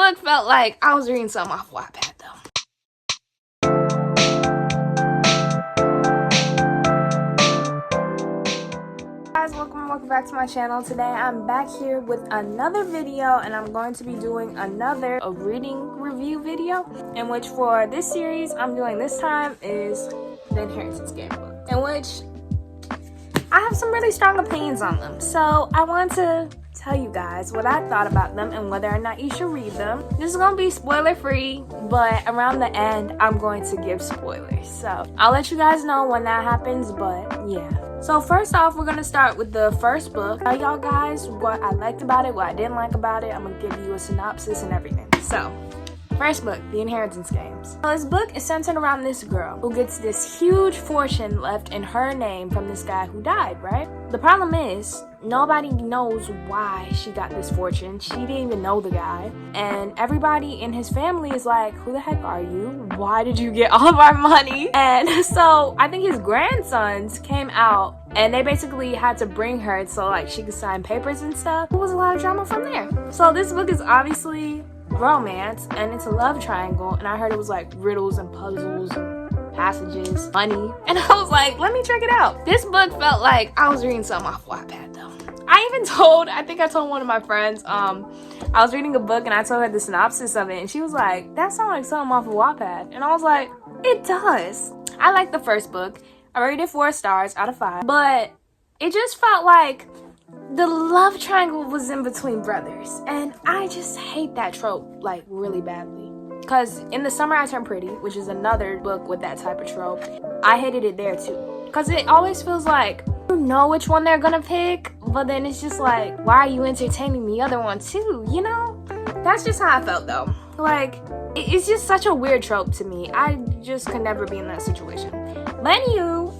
book felt like I was reading something off Wattpad though. Guys, welcome back to my channel. Today I'm back here with another video, and I'm going to be doing another reading review video, in which for this series I'm doing this time is the Inheritance Game book, in which I have some really strong opinions on them. So I want to tell you guys what I thought about them and whether or not you should read them. This is gonna be spoiler free, but around the end I'm going to give spoilers, so I'll let you guys know when that happens. But yeah, so first off, we're gonna start with the first book. Tell y'all guys what I liked about it, what I didn't like about it. I'm gonna give you a synopsis and everything. So first book, The Inheritance Games. Well, this book is centered around this girl who gets this huge fortune left in her name from this guy who died, right? The problem is, nobody knows why she got this fortune. She didn't even know the guy. And everybody in his family is like, who the heck are you? Why did you get all of our money? And so I think his grandsons came out and they basically had to bring her so like she could sign papers and stuff. There was a lot of drama from there. So this book is obviously romance, and it's a love triangle, and I heard it was like riddles and puzzles and passages, money, and I was like, let me check it out. This book felt like I was reading something off Wattpad though. I think I told one of my friends, I was reading a book and I told her the synopsis of it, and she was like, that sounds like something off of Wattpad. And I was like, it does. I liked the first book. I rated it 4 stars out of 5, but it just felt like the love triangle was in between brothers, and I just hate that trope like really badly. Because in The Summer I Turned Pretty, which is another book with that type of trope, I hated it there too. Because it always feels like you know which one they're gonna pick, but then it's just like, why are you entertaining the other one too, you know? That's just how I felt though. Like, it's just such a weird trope to me. I just could never be in that situation. But anywho,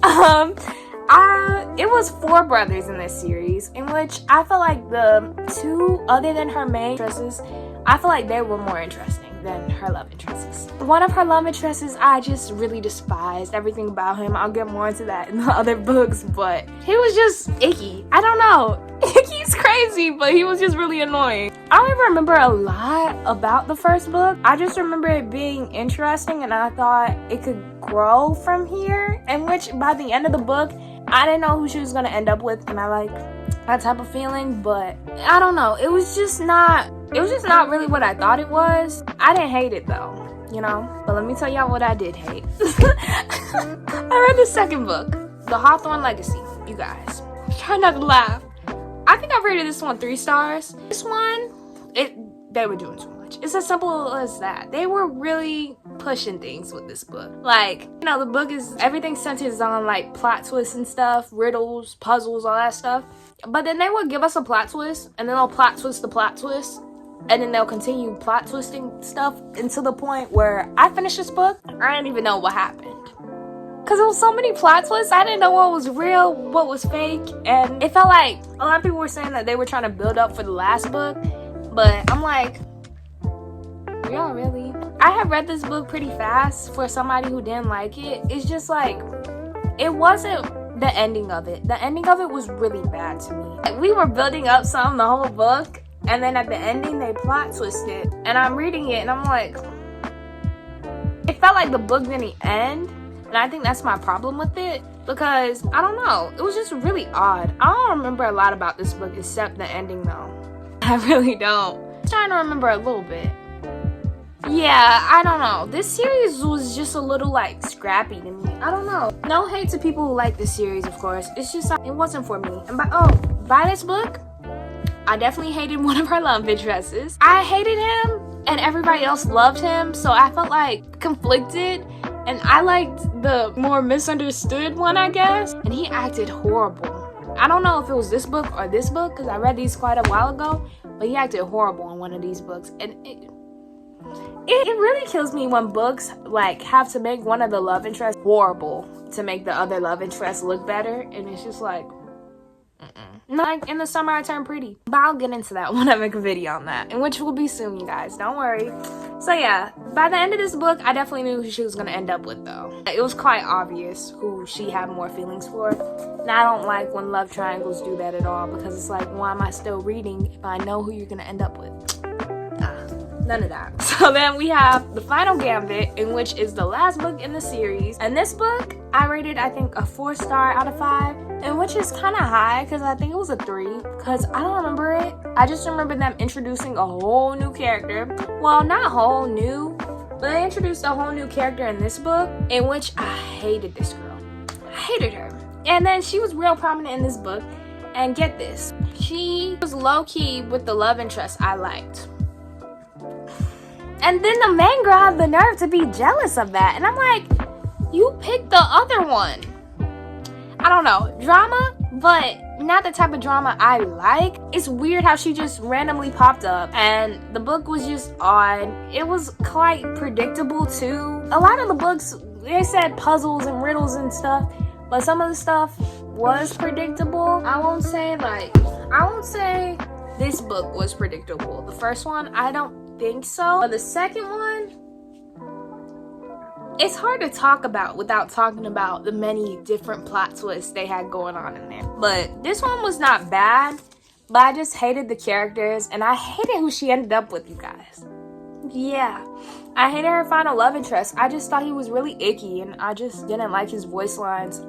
it was 4 brothers in this series, in which I felt like the 2 other than her main interests, I feel like they were more interesting than her love interests. One of her love interests I just really despised everything about him. I'll get more into that in the other books, but he was just icky. I don't know. Icky's crazy, but he was just really annoying. I don't even remember a lot about the first book. I just remember it being interesting, and I thought it could grow from here, in which by the end of the book, I didn't know who she was gonna end up with, and I like that type of feeling, but I don't know. It was just not really what I thought it was. I didn't hate it though, you know? But let me tell y'all what I did hate. I read the second book, The Hawthorne Legacy. You guys, try not to laugh. I think I rated this one 3 stars. This one, they were doing too much. It's as simple as that. They were really pushing things with this book. Like, you know, the book is, everything centers on like plot twists and stuff, riddles, puzzles, all that stuff. But then they would give us a plot twist, and then they'll plot twist the plot twist, and then they'll continue plot twisting stuff until the point where I finished this book, I didn't even know what happened. Because there was so many plot twists, I didn't know what was real, what was fake, and it felt like a lot of people were saying that they were trying to build up for the last book, but I'm like, y'all really? I have read this book pretty fast for somebody who didn't like it. It's just like, it wasn't the ending of it. The ending of it was really bad to me. Like, we were building up something the whole book, and then at the ending they plot twisted, and I'm reading it and I'm like, it felt like the book didn't end, and I think that's my problem with it, because I don't know, it was just really odd. I don't remember a lot about this book except the ending though. I really don't. I'm trying to remember a little bit. Yeah, I don't know. This series was just a little like scrappy to me. I don't know. No hate to people who like this series, of course. It's just it wasn't for me. And by this book, I definitely hated one of her love interests. I hated him and everybody else loved him, so I felt like conflicted, and I liked the more misunderstood one, I guess. And he acted horrible. I don't know if it was this book or this book, because I read these quite a while ago, but he acted horrible in one of these books, and it really kills me when books like have to make one of the love interests horrible to make the other love interest look better, and it's just like, like in The Summer I Turned Pretty. But I'll get into that when I make a video on that, and which will be soon, you guys, don't worry. So yeah, by the end of this book, I definitely knew who she was gonna end up with though. It was quite obvious who she had more feelings for, and I don't like when love triangles do that at all, because it's like, why am I still reading if I know who you're gonna end up with? None of that. So then we have The Final Gambit, in which is the last book in the series. And this book, I rated, I think, a 4-star out of 5. And which is kind of high, because I think it was a 3. Because I don't remember it. I just remember them introducing a whole new character. Well, not whole new, but they introduced a whole new character in this book, in which I hated this girl. I hated her. And then she was real prominent in this book. And get this, she was low-key with the love interest I liked. And then the main girl had the nerve to be jealous of that. And I'm like, you picked the other one. I don't know, drama, but not the type of drama I like. It's weird how she just randomly popped up, and the book was just odd. It was quite predictable too. A lot of the books, they said puzzles and riddles and stuff, but some of the stuff was predictable. I won't say this book was predictable. The first one, I don't think so. But the second one, it's hard to talk about without talking about the many different plot twists they had going on in there. But this one was not bad, but I just hated the characters, and I hated who she ended up with, you guys. Yeah, I hated her final love interest. I just thought he was really icky, and I just didn't like his voice lines.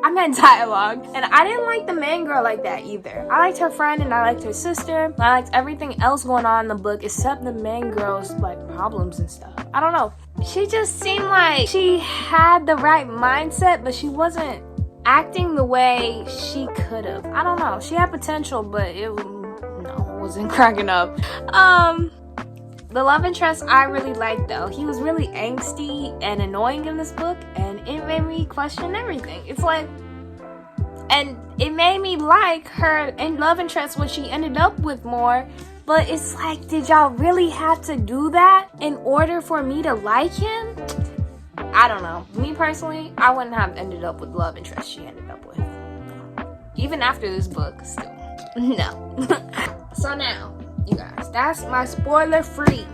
I meant dialogue. And I didn't like the main girl like that either. I liked her friend, and I liked her sister. I liked everything else going on in the book except the main girl's like problems and stuff. I don't know. She just seemed like she had the right mindset, but she wasn't acting the way she could have. I don't know. She had potential, but it wasn't cracking up. The love interest I really liked though. He was really angsty and annoying in this book, and it made me question everything. It's like, and it made me like her in love interest when she ended up with more, but it's like, did y'all really have to do that in order for me to like him? I don't know. Me personally, I wouldn't have ended up with the love interest she ended up with. Even after this book, still. No. So now, you guys, that's my spoiler-free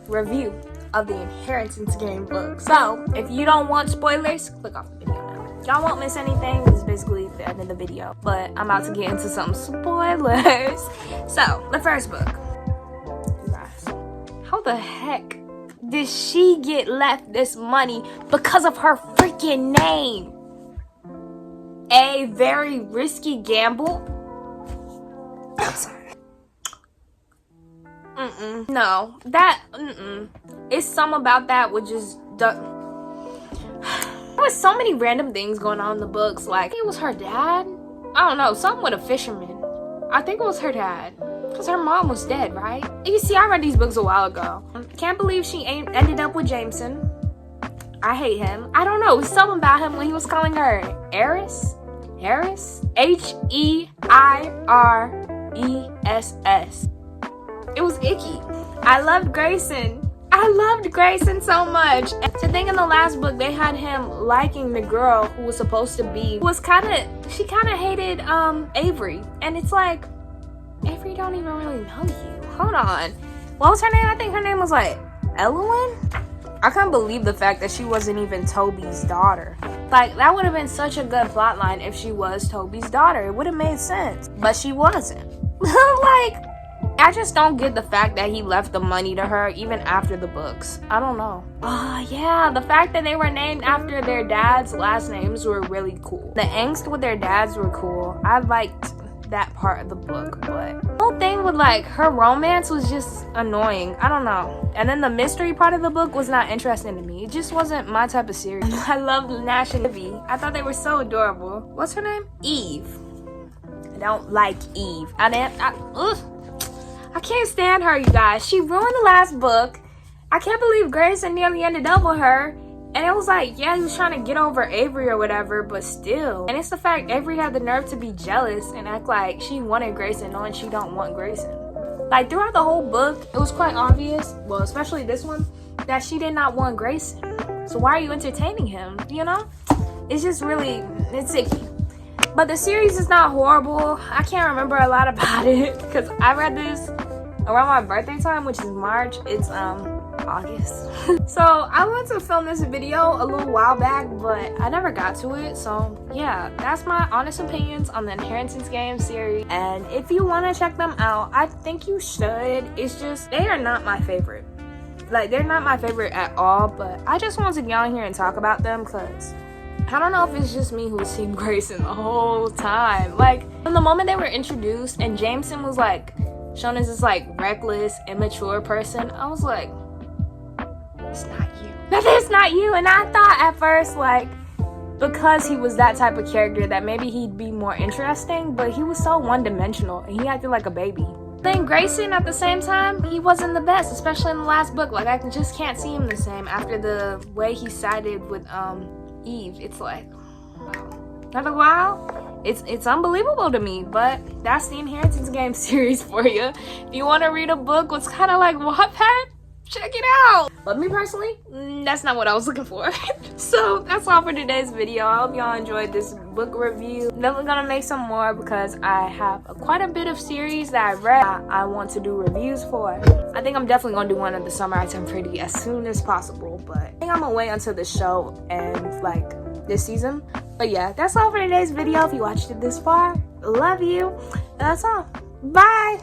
review of the Inheritance game book. So, if you don't want spoilers, click off the video now. Y'all won't miss anything. This is basically the end of the video. But I'm about to get into some spoilers. So, the first book. You guys, how the heck did she get left this money because of her freaking name? A very risky gamble? I'm sorry. No, that, It's some about that would just, there was so many random things going on in the books. Like, it was her dad. I don't know, something with a fisherman. I think it was her dad, because her mom was dead, right? You see, I read these books a while ago. Can't believe she ended up with Jameson. I hate him. I don't know, it was something about him when he was calling her Eris? H-E-I-R-E-S-S. It was icky. I loved Grayson. I loved Grayson so much. And to think in the last book, they had him liking the girl who was supposed to be, she kind of hated Avery. And it's like, Avery don't even really know you. Hold on. What was her name? I think her name was like Elowen? I can't believe the fact that she wasn't even Toby's daughter. Like, that would have been such a good plotline if she was Toby's daughter. It would have made sense. But she wasn't. Like, I just don't get the fact that he left the money to her even after the books. I don't know. Yeah, the fact that they were named after their dad's last names were really cool. The angst with their dads were cool. I liked that part of the book, but the whole thing with like her romance was just annoying. I don't know. And then the mystery part of the book was not interesting to me. It just wasn't my type of series. I loved Nash and Livy. I thought they were so adorable. What's her name? Eve. I don't like Eve. I can't stand her, you guys. She ruined the last book. I can't believe Grayson nearly ended up with her. And it was like, yeah, he was trying to get over Avery or whatever, but still. And it's the fact Avery had the nerve to be jealous and act like she wanted Grayson knowing she don't want Grayson. Like, throughout the whole book, it was quite obvious, well, especially this one, that she did not want Grayson. So why are you entertaining him, you know? It's just really, it's icky. But the series is not horrible. I can't remember a lot about it because I read this around my birthday time, which is March. It's August. So I wanted to film this video a little while back, but I never got to it. So yeah, that's my honest opinions on the Inheritance game series, and if you want to check them out, I think you should. It's just they are not my favorite. Like, they're not my favorite at all, but I just wanted to get on here and talk about them because I don't know if it's just me who was Team Grayson the whole time. Like, from the moment they were introduced and Jameson was like shown as this like reckless, immature person, I was like, it's not you. That's not you. And I thought at first, like, because he was that type of character that maybe he'd be more interesting, but he was so one-dimensional and he acted like a baby. Then Grayson, at the same time, he wasn't the best, especially in the last book. Like, I just can't see him the same after the way he sided with Eve. It's like, wow. After a while, it's unbelievable to me, but that's the Inheritance game series for you. If you want to read a book what's kind of like Wattpad, check it out. But me personally, that's not what I was looking for. So that's all for today's video. I hope y'all enjoyed this book review. Definitely gonna make some more because I have quite a bit of series that I read I want to do reviews for. I think I'm definitely gonna do one of the Summer Item Pretty as soon as possible, but I think I'm gonna wait until the show ends, like this season. But yeah, that's all for today's video. If you watched it this far, love you. And that's all. Bye.